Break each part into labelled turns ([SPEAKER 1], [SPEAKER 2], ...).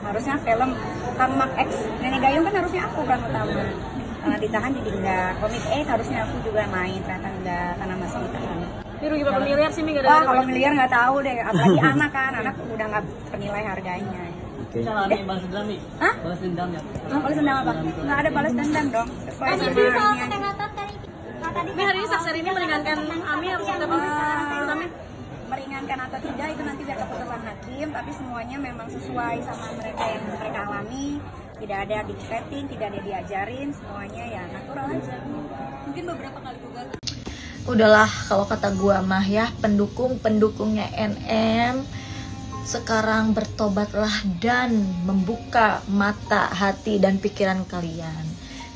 [SPEAKER 1] Harusnya film Hamak X Nenek Gayung kan harusnya aku peran utama. Ditahan jadi enggak. Komik 8 harusnya aku juga main, ternyata enggak karena masih ditahan.
[SPEAKER 2] Ini rugi berapa miliar sih Mi?
[SPEAKER 1] Wah, kalau miliar nggak tahu deh, apalagi anak kan, anak udah nggak penilai harganya.
[SPEAKER 3] Oke.
[SPEAKER 2] Balas dendam Mi?
[SPEAKER 1] Hah?
[SPEAKER 2] Balas dendam ya?
[SPEAKER 1] Balas dendam apa? Nggak ada balas dendam dong. Sesuai sama ini aja.
[SPEAKER 2] Mi, hari ini saksi ini meringankan Ami harus kita Ami?
[SPEAKER 1] Meringankan atau tidak itu nanti biar keputusan hakim, tapi semuanya memang sesuai sama mereka yang mereka alami. Tidak ada dicreting, tidak ada diajarin, semuanya ya natural aja. Mungkin beberapa kali juga.
[SPEAKER 4] Udahlah, kalau kata gua mah ya, pendukungnya NM sekarang bertobatlah dan membuka mata, hati, dan pikiran kalian.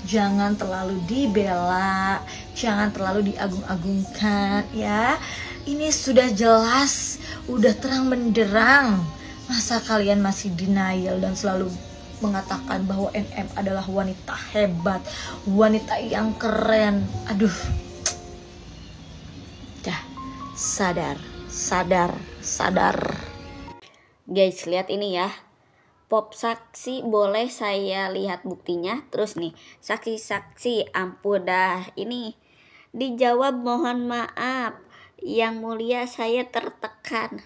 [SPEAKER 4] Jangan terlalu dibela, jangan terlalu diagung-agungkan ya. Ini sudah jelas, udah terang benderang. Masa kalian masih denial dan selalu mengatakan bahwa NM adalah wanita hebat, wanita yang keren. Aduh, dah, sadar.
[SPEAKER 5] Guys, lihat ini ya. Pop saksi boleh saya lihat buktinya. Terus nih, saksi-saksi ampun dah. Ini dijawab mohon maaf. Yang mulia saya tertekan.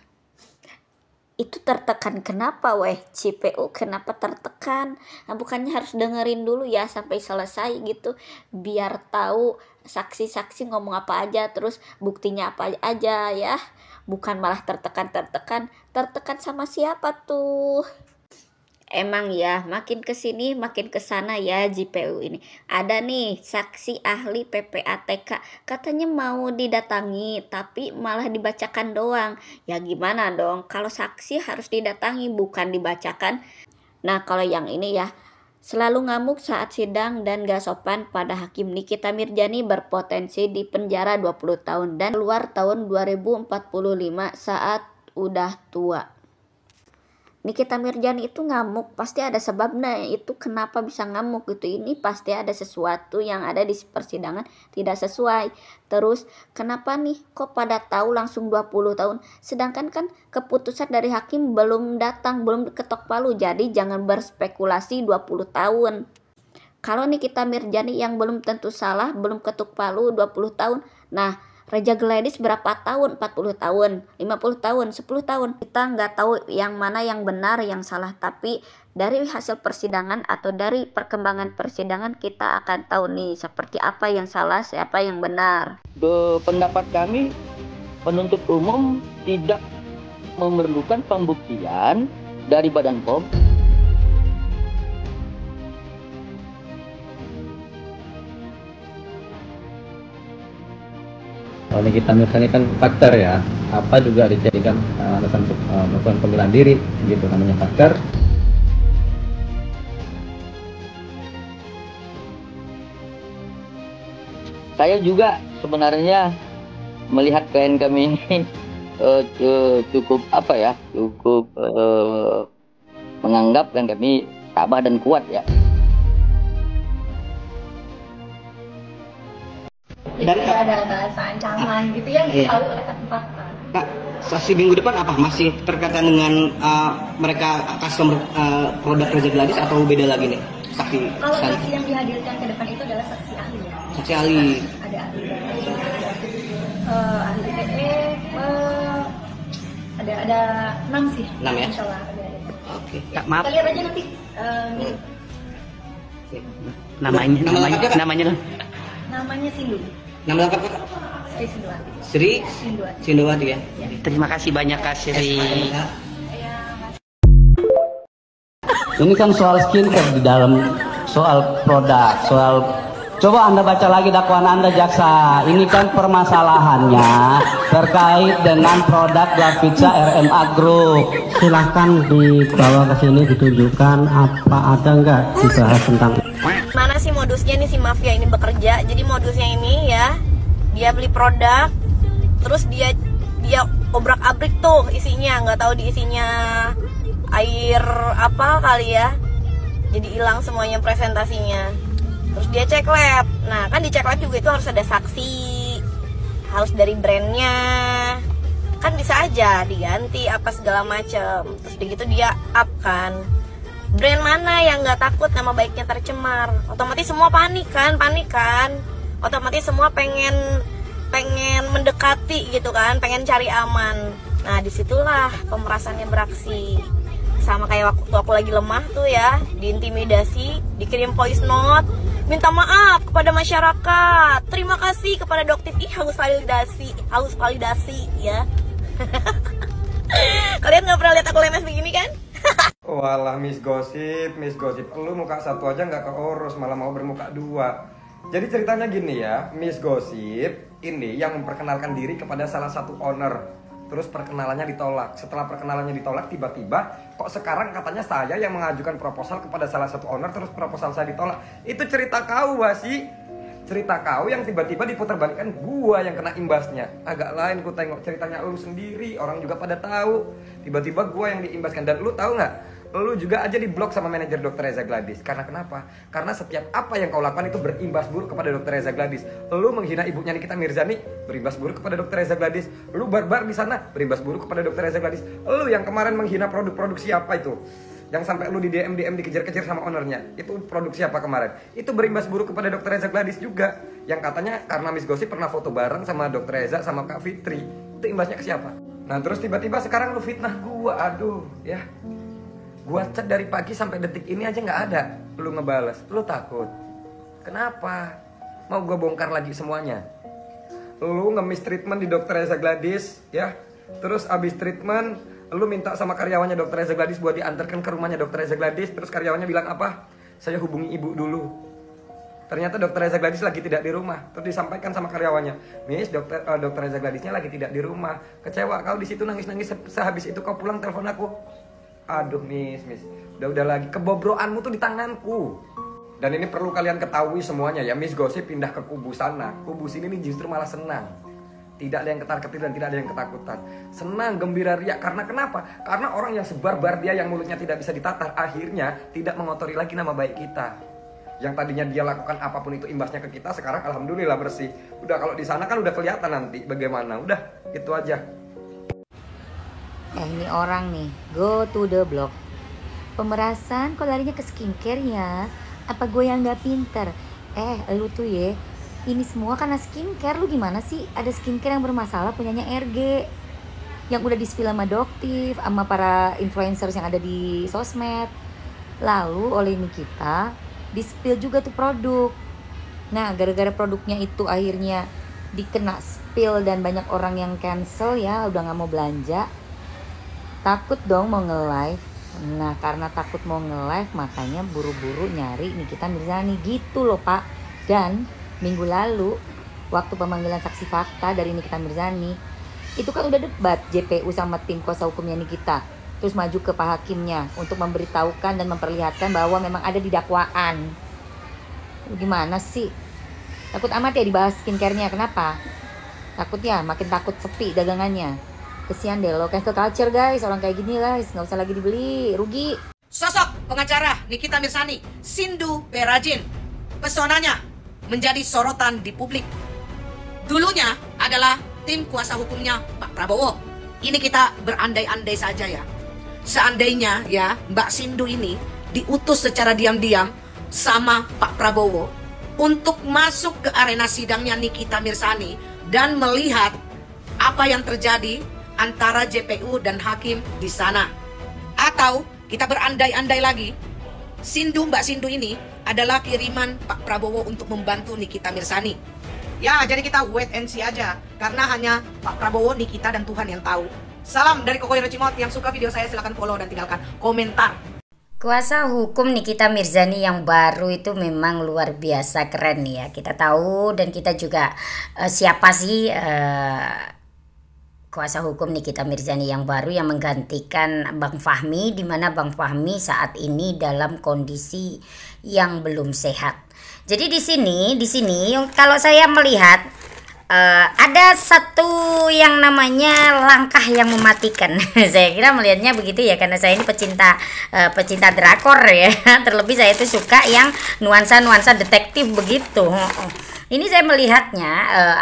[SPEAKER 5] Itu tertekan kenapa weh? CPU kenapa tertekan? Nah, bukannya harus dengerin dulu ya sampai selesai gitu, biar tahu saksi-saksi ngomong apa aja, terus buktinya apa aja ya. Bukan malah tertekan sama siapa tuh? Emang ya, makin kesini makin kesana ya JPU ini. Ada nih saksi ahli PPATK, katanya mau didatangi tapi malah dibacakan doang. Ya gimana dong, kalau saksi harus didatangi bukan dibacakan. Nah kalau yang ini ya, selalu ngamuk saat sidang dan gak sopan pada hakim. Nikita Mirzani berpotensi di penjara 20 tahun dan keluar tahun 2045 saat udah tua. Nikita Mirzani itu ngamuk pasti ada sebabnya, itu kenapa bisa ngamuk gitu. Ini pasti ada sesuatu yang ada di persidangan tidak sesuai. Terus kenapa nih kok pada tahu langsung 20 tahun, sedangkan kan keputusan dari hakim belum datang, belum ketok palu. Jadi jangan berspekulasi 20 tahun. Kalau Nikita Mirzani yang belum tentu salah, belum ketuk palu 20 tahun. Nah Reza Gladys berapa tahun? 40 tahun, 50 tahun, 10 tahun. Kita nggak tahu yang mana yang benar, yang salah. Tapi dari hasil persidangan atau dari perkembangan persidangan kita akan tahu nih seperti apa yang salah, siapa yang benar.
[SPEAKER 3] Pendapat kami, penuntut umum tidak memerlukan pembuktian dari Badan POM.
[SPEAKER 6] Kalau Nikita Mirzani kan faktor ya, apa juga dijadikan alasan untuk melakukan pembelaan diri, gitu namanya faktor.
[SPEAKER 3] Saya juga sebenarnya melihat klien kami ini cukup menganggap klien kami tabah dan kuat ya.
[SPEAKER 4] Jadi ada bahasa ancaman gitu ya, nggak tahu oleh fakta.
[SPEAKER 7] Kak, saksi minggu depan apa? Masih terkaitan dengan mereka customer produk Reza Gladys atau beda lagi nih? Saksi.
[SPEAKER 4] Kalau saksi yang dihadirkan ke depan itu adalah saksi ahli ya.
[SPEAKER 7] Saksi ahli.
[SPEAKER 4] Ada ahli dari ahli ITE, ada 6 sih.
[SPEAKER 7] 6 ya?
[SPEAKER 4] Insya Allah ada.
[SPEAKER 7] Oke. Kak, maaf.
[SPEAKER 4] Kita lihat aja nanti. Namanya Sindu.
[SPEAKER 7] Nama lengkap Kak?
[SPEAKER 4] Sri Sinduwati.
[SPEAKER 7] Sri Sinduwati ya?
[SPEAKER 8] Terima kasih banyak Kak Sri.
[SPEAKER 6] Ini kan soal skincare di dalam soal produk, coba Anda baca lagi dakwaan Anda jaksa. Ini kan permasalahannya terkait dengan produk Glavitsa RMA Group.
[SPEAKER 9] Silahkan dibawa ke sini ditunjukkan apa ada nggak dibahas tentang.
[SPEAKER 2] Mana sih modusnya nih si mafia ini bekerja? Jadi modusnya ini ya, dia beli produk, terus dia obrak-abrik tuh isinya, nggak tahu diisinya air apa kali ya. Jadi hilang semuanya presentasinya. Terus dia cek lab. Nah kan di cek lab juga itu harus ada saksi, harus dari brandnya. Kan bisa aja diganti apa segala macam. Terus begitu dia up kan. Brand mana yang nggak takut nama baiknya tercemar? Otomatis semua panik kan. Otomatis semua pengen mendekati gitu kan, pengen cari aman. Nah disitulah pemerasannya beraksi. Sama kayak waktu aku lagi lemah tuh ya, diintimidasi, dikirim voice note, minta maaf kepada masyarakat, terima kasih kepada dokter. Harus validasi ya. Kalian nggak pernah lihat aku lemes begini kan?
[SPEAKER 10] Walah Miss Gosip, lu muka satu aja nggak keurus, malah mau bermuka dua. Jadi ceritanya gini ya, Miss Gosip ini yang memperkenalkan diri kepada salah satu owner. Terus perkenalannya ditolak. Setelah perkenalannya ditolak, tiba-tiba kok sekarang katanya saya yang mengajukan proposal kepada salah satu owner, terus proposal saya ditolak. Itu cerita kau, Wasi. Cerita kau yang tiba-tiba diputarbalikkan, gua yang kena imbasnya. Agak lain ku tengok ceritanya lu sendiri, orang juga pada tahu. Tiba-tiba gua yang diimbaskan. Dan lu tahu nggak? Lu juga aja diblok sama manajer Dr. Reza Gladys. Karena kenapa? Karena setiap apa yang kau lakukan itu berimbas buruk kepada Dr. Reza Gladys. Lu menghina ibunya Nikita Mirzani, berimbas buruk kepada Dr. Reza Gladys. Lu barbar di sana, berimbas buruk kepada Dr. Reza Gladys. Lu yang kemarin menghina produk-produk siapa itu? Yang sampai lu di DM dikejar-kejar sama ownernya. Itu produk siapa kemarin? Itu berimbas buruk kepada Dr. Reza Gladys juga. Yang katanya karena Miss Gosip pernah foto bareng sama Dr. Reza sama Kak Fitri. Itu imbasnya ke siapa? Nah terus tiba-tiba sekarang lu fitnah gua. Aduh ya. Gua chat dari pagi sampai detik ini aja nggak ada lu ngebales. Lu takut? Kenapa? Mau gua bongkar lagi semuanya? Lu nge-miss treatment di Dr. Reza Gladys ya. Terus abis treatment lu minta sama karyawannya Dr. Reza Gladys buat diantarkan ke rumahnya Dr. Reza Gladys. Terus karyawannya bilang apa? Saya hubungi ibu dulu. Ternyata Dr. Reza Gladys lagi tidak di rumah. Terus disampaikan sama karyawannya, Miss, Dr. Reza Gladysnya lagi tidak di rumah. Kecewa kau di situ nangis-nangis. Sehabis itu kau pulang telepon aku. Aduh Miss, udah lagi kebobroanmu tuh di tanganku. Dan ini perlu kalian ketahui semuanya ya, Miss Gosip pindah ke kubu sana. Kubu sini nih justru malah senang. Tidak ada yang ketar-ketir dan tidak ada yang ketakutan. Senang, gembira, riak. Karena kenapa? Karena orang yang sebarbar dia yang mulutnya tidak bisa ditatar, akhirnya tidak mengotori lagi nama baik kita. Yang tadinya dia lakukan apapun itu imbasnya ke kita, sekarang alhamdulillah bersih. Udah kalau di sana kan udah kelihatan nanti bagaimana. Udah, itu aja.
[SPEAKER 5] Ini orang nih, go to the block. Pemerasan kok larinya ke skincare ya? Apa gue yang gak pinter? Lu tuh ya, ini semua karena skincare. Lu gimana sih? Ada skincare yang bermasalah punyanya RG, yang udah di-spill sama Doktif, sama para influencers yang ada di sosmed. Lalu oleh Nikita di-spill juga tuh produk. Nah gara-gara produknya itu akhirnya dikena spill dan banyak orang yang cancel ya, udah gak mau belanja. Takut dong mau nge-live. Nah karena takut mau nge-live makanya buru-buru nyari Nikita Mirzani gitu loh Pak. Dan minggu lalu waktu pemanggilan saksi fakta dari Nikita Mirzani, itu kan udah debat JPU sama tim kuasa hukumnya Nikita. Terus maju ke Pak Hakimnya untuk memberitahukan dan memperlihatkan bahwa memang ada di dakwaan. Gimana sih? Takut amat ya dibahas skincare-nya. Kenapa? Takut ya makin takut sepi dagangannya. Kesian deh lo, cancel culture guys. Orang kayak gini guys, gak usah lagi dibeli, rugi.
[SPEAKER 11] Sosok pengacara Nikita Mirzani, Sindu Perajin, pesonanya menjadi sorotan di publik. Dulunya adalah tim kuasa hukumnya Pak Prabowo. Ini kita berandai-andai saja ya. Seandainya ya Mbak Sindu ini diutus secara diam-diam sama Pak Prabowo untuk masuk ke arena sidangnya Nikita Mirzani dan melihat apa yang terjadi antara JPU dan hakim di sana. Atau kita berandai-andai lagi, Mbak Sindu ini adalah kiriman Pak Prabowo untuk membantu Nikita Mirzani. Ya, jadi kita wait and see aja. Karena hanya Pak Prabowo, Nikita, dan Tuhan yang tahu. Salam dari Kokoiro Cimot. Yang suka video saya silahkan follow dan tinggalkan komentar.
[SPEAKER 12] Kuasa hukum Nikita Mirzani yang baru itu memang luar biasa keren ya. Kita tahu dan kita juga siapa sih kuasa hukum Nikita Mirzani yang baru yang menggantikan Bang Fahmi, di mana Bang Fahmi saat ini dalam kondisi yang belum sehat. Jadi di sini kalau saya melihat ada satu yang namanya langkah yang mematikan. Saya kira melihatnya begitu ya, karena saya ini pecinta drakor ya. Terlebih saya itu suka yang nuansa detektif begitu. Ini saya melihatnya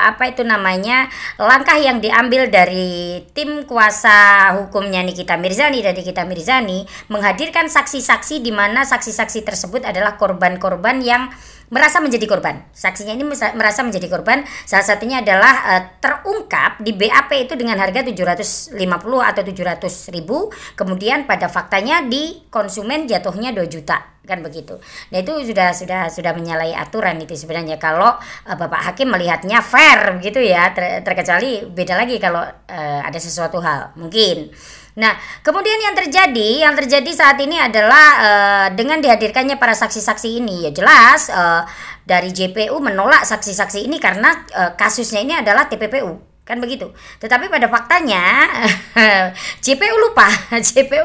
[SPEAKER 12] apa itu namanya, langkah yang diambil dari tim kuasa hukumnya Nikita Mirzani dari Nikita Mirzani menghadirkan saksi-saksi di mana saksi-saksi tersebut adalah korban-korban yang merasa menjadi korban. Saksinya ini merasa menjadi korban. Salah satunya adalah terungkap di BAP itu dengan harga 750 atau 700 ribu. Kemudian pada faktanya di konsumen jatuhnya 2 juta. Kan begitu. Nah itu sudah menyalahi aturan itu sebenarnya kalau Bapak Hakim melihatnya fair begitu ya, terkecuali beda lagi kalau ada sesuatu hal mungkin. Nah, kemudian yang terjadi saat ini adalah dengan dihadirkannya para saksi-saksi ini, ya jelas dari JPU menolak saksi-saksi ini karena kasusnya ini adalah TPPU, kan begitu. Tetapi pada faktanya JPU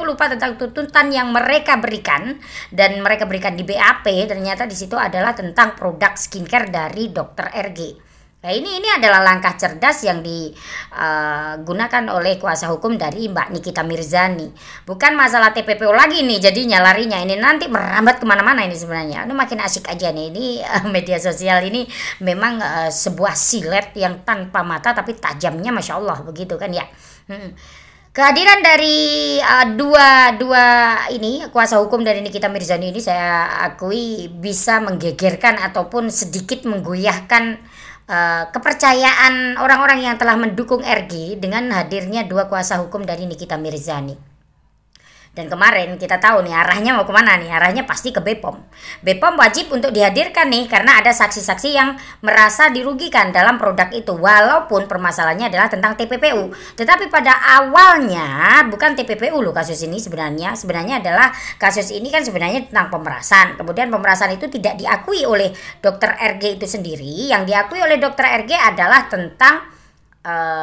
[SPEAKER 12] lupa tentang tuntutan yang mereka berikan dan mereka berikan di BAP, ternyata di situ adalah tentang produk skincare dari Dr. RG. Nah ini adalah langkah cerdas yang digunakan oleh kuasa hukum dari Mbak Nikita Mirzani. Bukan masalah TPPU lagi nih jadinya larinya, ini nanti merambat kemana-mana ini sebenarnya. Ini makin asik aja nih, ini media sosial ini memang sebuah silet yang tanpa mata tapi tajamnya Masya Allah begitu kan ya. Kehadiran dari dua ini kuasa hukum dari Nikita Mirzani ini saya akui bisa menggegerkan ataupun sedikit menggoyahkan kepercayaan orang-orang yang telah mendukung RG dengan hadirnya 2 kuasa hukum dari Nikita Mirzani. Dan kemarin kita tahu nih arahnya mau kemana nih, arahnya pasti ke BPOM. BPOM wajib untuk dihadirkan nih karena ada saksi-saksi yang merasa dirugikan dalam produk itu, walaupun permasalahannya adalah tentang TPPU. Tetapi pada awalnya bukan TPPU loh kasus ini sebenarnya adalah kasus ini kan sebenarnya tentang pemerasan. Kemudian pemerasan itu tidak diakui oleh Dr. RG itu sendiri, yang diakui oleh Dr. RG adalah tentang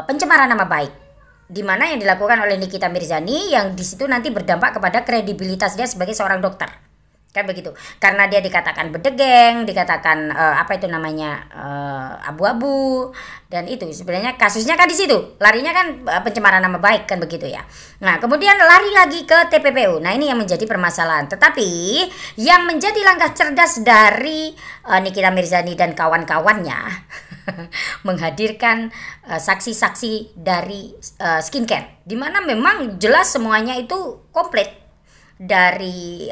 [SPEAKER 12] pencemaran nama baik, di mana yang dilakukan oleh Nikita Mirzani yang di situ nanti berdampak kepada kredibilitas dia sebagai seorang dokter, kan begitu. Karena dia dikatakan bedegeng, dikatakan abu-abu, dan itu sebenarnya kasusnya kan di situ, larinya kan pencemaran nama baik kan begitu ya. Nah kemudian lari lagi ke TPPU. Nah ini yang menjadi permasalahan. Tetapi yang menjadi langkah cerdas dari Nikita Mirzani dan kawan-kawannya menghadirkan saksi-saksi dari skincare, di mana memang jelas semuanya itu komplit, dari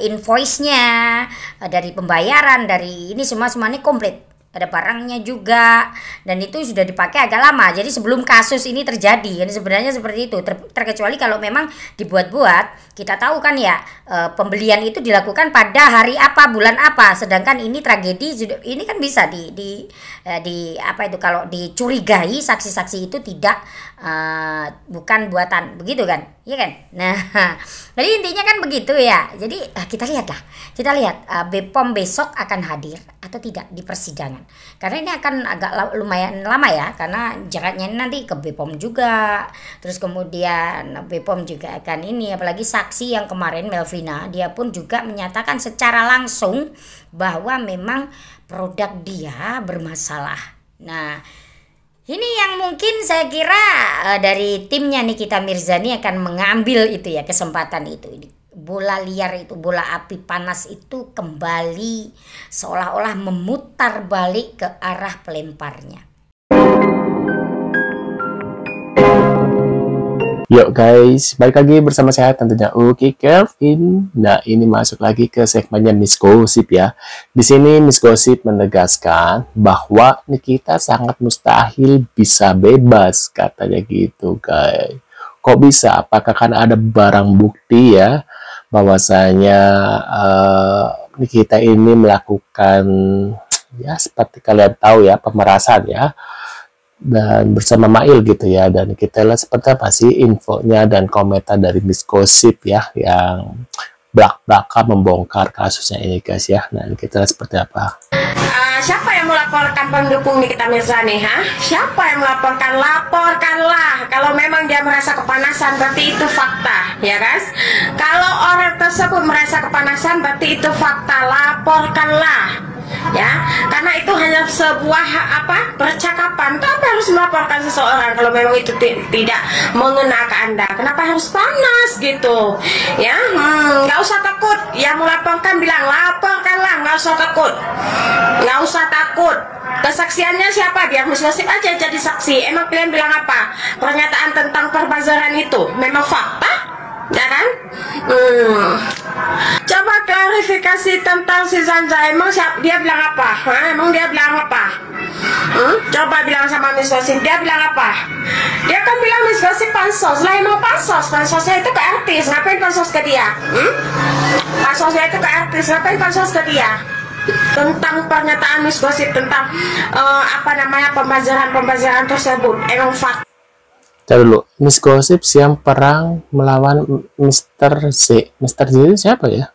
[SPEAKER 12] invoice-nya, dari pembayaran, dari ini semuanya komplit. Ada barangnya juga, dan itu sudah dipakai agak lama. Jadi sebelum kasus ini terjadi, ini sebenarnya seperti itu. Terkecuali kalau memang dibuat-buat, kita tahu kan ya pembelian itu dilakukan pada hari apa, bulan apa. Sedangkan ini tragedi, ini kan bisa kalau dicurigai saksi-saksi itu tidak bukan buatan, begitu kan? Iya kan? Nah, jadi intinya kan begitu ya. Jadi kita lihat BPOM besok akan hadir atau tidak di persidangan. Karena ini akan agak lumayan lama ya, karena jaraknya nanti ke BPOM juga. Terus kemudian BPOM juga akan ini, apalagi saksi yang kemarin Melvina, dia pun juga menyatakan secara langsung bahwa memang produk dia bermasalah. Nah, ini yang mungkin saya kira dari timnya Nikita Mirzani akan mengambil itu ya, kesempatan itu. Bola liar itu, bola api panas itu kembali seolah-olah memutar balik ke arah pelemparnya.
[SPEAKER 13] Yuk guys, balik lagi bersama saya tentunya Uki Kelvin. Nah, ini masuk lagi ke segmennya Miss Gossip ya. Di sini Miss Gossip menegaskan bahwa Nikita sangat mustahil bisa bebas, katanya gitu guys. Kok bisa? Apakah karena ada barang bukti ya bahwasanya Nikita ini melakukan ya seperti kalian tahu ya, pemerasan ya, dan bersama Mail gitu ya. Dan kita lihat seperti apa sih infonya dan komentar dari Miss Gossip ya, yang belak-belakan membongkar kasusnya ini guys ya. Nah kita lihat seperti apa.
[SPEAKER 14] Siapa yang melaporkan pendukung Nikita Mirzani? Siapa yang melaporkan? Laporkanlah. Kalau memang dia merasa kepanasan, berarti itu fakta, ya guys. Kalau orang tersebut merasa kepanasan, berarti itu fakta. Laporkanlah. Ya, karena itu hanya sebuah percakapan. Tapi harus melaporkan seseorang kalau memang itu tidak mengena ke Anda. Kenapa harus panas gitu? Ya, nggak usah takut. yang melaporkan bilang laporkanlah, nggak usah takut, nggak usah takut. Kesaksiannya siapa? Biar Miss Gosip aja jadi saksi. Emang kalian bilang apa? Pernyataan tentang perbazaran itu memang fakta, ya kan? Coba klarifikasi tentang si Zanja. Emang dia bilang apa? Emang dia bilang apa? Coba bilang sama Miss Gosip, dia bilang apa? Dia kan bilang Miss Gosip pansos. Lah emang pansosnya itu ke artis. Ngapain pansos ke dia? Pansosnya itu ke artis. Ngapain pansos ke dia? Tentang pernyataan Miss Gosip tentang pembazaran tersebut emang fakta.
[SPEAKER 13] Dulu Miss Gosip siang perang melawan Mr. Z. Mr. Z itu siapa ya?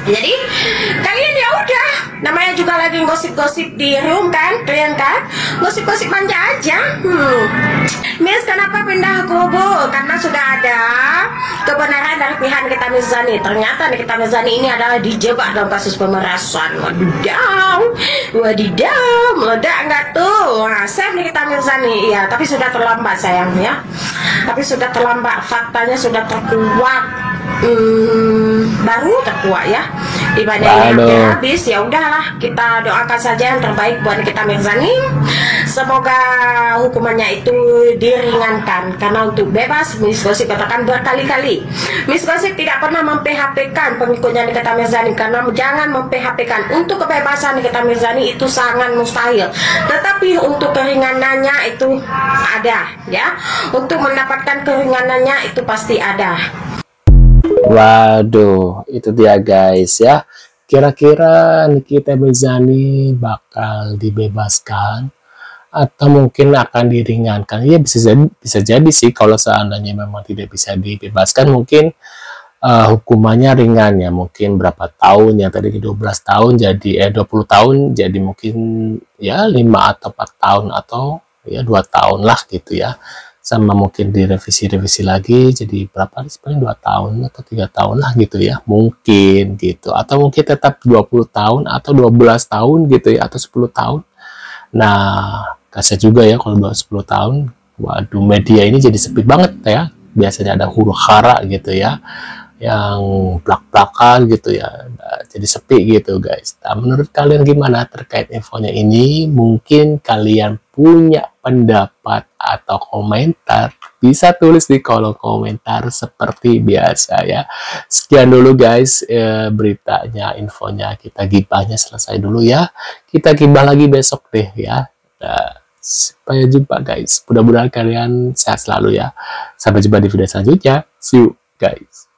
[SPEAKER 14] Jadi kalian ya udah, namanya juga lagi gosip-gosip di room kan, kalian kan gosip-gosip manja aja. Miss kenapa pindah kubu? Karena sudah ada kebenaran dari pihak Nikita Mirzani. Ternyata Nikita Mirzani ini adalah dijebak dalam kasus pemerasan. Wadidaw, meledak nggak tuh? Nah, save Nikita Mirzani, iya, tapi sudah terlambat sayang ya. Tapi sudah terlambat, faktanya sudah terkuak. Baru terkuat ya. Ibadahnya hampir habis, ya udahlah, kita doakan saja yang terbaik buat Nikita Mirzani. Semoga hukumannya itu diringankan, karena untuk bebas Miss Gosip katakan berkali-kali, Miss Gosip tidak pernah mem-PHP-kan pengikutnya Nikita Mirzani, karena jangan mem-PHP-kan. Untuk kebebasan Nikita Mirzani itu sangat mustahil, tetapi untuk keringanannya itu ada ya. Untuk mendapatkan keringanannya itu pasti ada.
[SPEAKER 13] Waduh, itu dia guys ya. Kira-kira Nikita Mirzani bakal dibebaskan atau mungkin akan diringankan? Ya bisa jadi sih, kalau seandainya memang tidak bisa dibebaskan mungkin hukumannya ringan ya, mungkin berapa tahun ya, tadi 12 tahun jadi 20 tahun jadi mungkin ya 5 atau 4 tahun atau ya 2 tahun lah gitu ya. Sama mungkin direvisi lagi jadi berapa, paling 2 tahun atau 3 tahun lah gitu ya, mungkin gitu, atau mungkin tetap 20 tahun atau 12 tahun gitu ya, atau 10 tahun. Nah kasian juga ya kalau 10 tahun. Waduh, media ini jadi sepi banget ya, biasanya ada huru hara gitu ya, yang plak-plakan gitu ya, jadi sepi gitu guys. Nah, menurut kalian gimana terkait infonya ini? Mungkin kalian punya pendapat atau komentar, bisa tulis di kolom komentar seperti biasa ya. Sekian dulu guys beritanya, infonya, kita gibahnya selesai dulu ya. Kita gibah lagi besok deh ya. Nah, sampai jumpa guys, mudah-mudahan kalian sehat selalu ya. Sampai jumpa di video selanjutnya. See you guys.